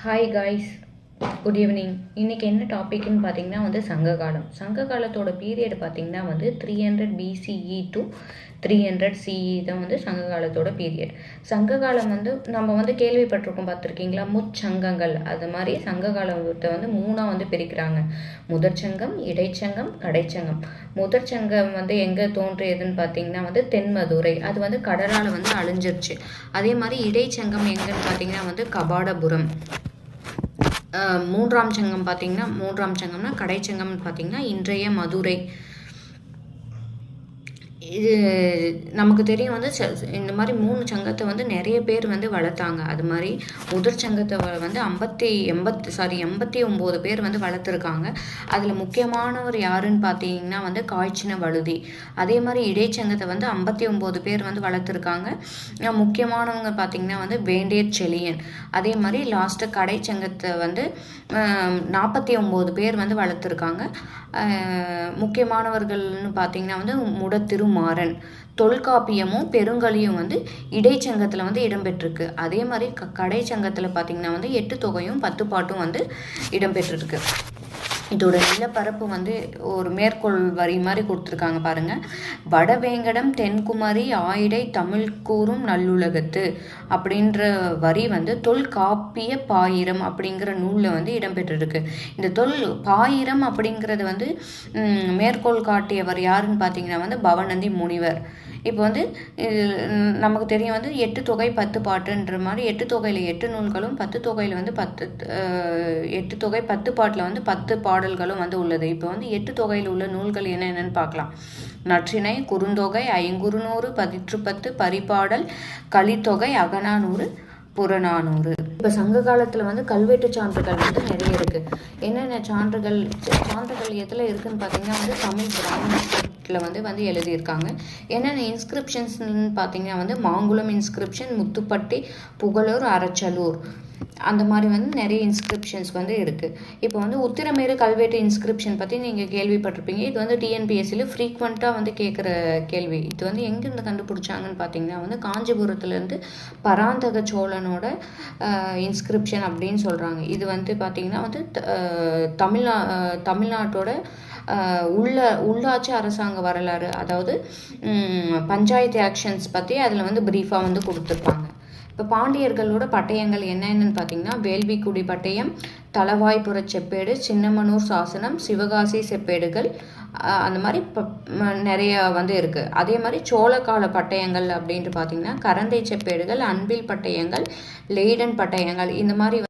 Hi guys, good evening. இன்றைக்கி என்ன டாபிக்னு பார்த்தீங்கன்னா சங்ககாலம். சங்ககாலத்தோட பீரியட் பார்த்திங்கன்னா 300 BCE டு 300 CE தான் சங்ககாலத்தோட பீரியட். சங்ககாலம் நம்ம கேள்விப்பட்டிருக்கோம், பார்த்துருக்கீங்களா? முச்சங்கங்கள். அது மாதிரி சங்ககாலத்தை மூணாக பிரிக்கிறாங்க. முதற்சங்கம், இடைச்சங்கம், கடைச்சங்கம். முதற்சங்கம் எங்கே தோன்றியதுன்னு பார்த்தீங்கன்னா தென்மதுரை. அது கடலால் அழிஞ்சிருச்சு. அதே மாதிரி இடைச்சங்கம் எங்கன்னு பார்த்தீங்கன்னா கபாடபுரம். மூன்றாம் சங்கம்னா கடைச்சங்கம்னு பார்த்தீங்கன்னா இன்றைய மதுரை. இது நமக்கு தெரியும் இந்த மாதிரி 3 சங்கத்தை நிறைய பேர் வளர்த்தாங்க. அது மாதிரி முதற் சங்கத்தை 89 பேர் வளர்த்துருக்காங்க. அதில் முக்கியமானவர் யாருன்னு பார்த்தீங்கன்னா காய்ச்சின வழுதி. அதே மாதிரி இடைச்சங்கத்தை 59 பேர் வளர்த்துருக்காங்க. முக்கியமானவங்க பார்த்தீங்கன்னா வேண்டேர் செழியன். அதே மாதிரி லாஸ்ட்டு கடைச்சங்கத்தை 49 பேர் வளர்த்துருக்காங்க. முக்கியமானவர்கள்னு பார்த்தீங்கன்னா முடத்திருமாறன். தொல்காப்பியமும் பெருங்கலியும் இடைச்சங்கத்தில் இடம்பெற்றிருக்கு. அதே மாதிரி கடைச்சங்கத்தில் பார்த்தீங்கன்னா 8 தொகையும் 10 பாட்டும் இடம்பெற்றிருக்கு. இதோட நிலப்பரப்பு ஒரு மேற்கோள் வரி மாதிரி கொடுத்துருக்காங்க பாருங்க. வடவேங்கடம் தென்குமரி ஆயிடை தமிழ் கூறும் நல்லுலகத்து அப்படின்ற வரி தொல்காப்பிய பாயிரம் அப்படிங்கிற நூலில் இடம்பெற்றிருக்கு. இந்த பாயிரம் அப்படிங்கிறது மேற்கோள் காட்டியவர் யாருன்னு பார்த்தீங்கன்னா பவநந்தி முனிவர். இப்போ நமக்கு தெரியும் 8 தொகை 10 பாட்டுன்ற மாதிரி 8 தொகையில் 8 நூல்களும் 10 தொகையில் 8 தொகை 10 பாட்டில் 10 பாடல்களும் உள்ளது. இப்போ 8 தொகையில் உள்ள நூல்கள் என்னென்னு பார்க்கலாம். நற்றிணை, குறுந்தொகை, ஐங்குறுநூறு, 10 பரிபாடல், கலித்தொகை, அகநானூறு, புறநானூறு. இப்போ சங்க காலத்தில் கல்வெட்டு சான்றுகள் நிறைய இருக்குது. என்னென்ன சான்றுகள் எதில் இருக்குதுன்னு பார்த்தீங்கன்னா தமிழ் பிராமணத்தில் எழுதியிருக்காங்க. என்னென்ன இன்ஸ்கிரிப்ஷன்ஸ்னு பார்த்தீங்கன்னா மாங்குளம் இன்ஸ்கிரிப்ஷன், முத்துப்பட்டி, புகழூர், அரச்சலூர், அந்த மாதிரி நிறைய இன்ஸ்கிரிப்ஷன்ஸ் இருக்குது. இப்போ உத்திரமேறு கல்வெட்டு இன்ஸ்கிரிப்ஷன் பற்றி நீங்கள் கேள்விப்பட்டிருப்பீங்க. இது டிஎன்பிஎஸ்சியில் ஃப்ரீக்வெண்ட்டாக கேட்குற கேள்வி. இது எங்கேருந்து கண்டுபிடிச்சாங்கன்னு பார்த்தீங்கன்னா காஞ்சிபுரத்துலேருந்து பராந்தக சோழனோட இன்ஸ்கிரிப்ஷன் அப்படின்னு சொல்கிறாங்க. இது பார்த்தீங்கன்னா தமிழ்நாட்டோட உள்ளாட்சி அரசாங்க வரலாறு, அதாவது பஞ்சாயத்து ஆக்ஷன்ஸ் பற்றி அதில் ப்ரீஃபாக கொடுத்துருப்பாங்க. இப்போ பாண்டியர்களோட பட்டயங்கள் என்னென்னு பார்த்தீங்கன்னா வேள்விக்குடி பட்டயம், தளவாய்புர செப்பேடு, சின்னமனூர் சாசனம், சிவகாசி செப்பேடுகள், அந்த மாதிரி நிறைய இருக்குது. அதே மாதிரி சோழகால பட்டயங்கள் அப்படின்ட்டு பார்த்தீங்கன்னா கரந்தை செப்பேடுகள், அன்பில் பட்டயங்கள், லெய்டன் பட்டயங்கள், இந்த மாதிரி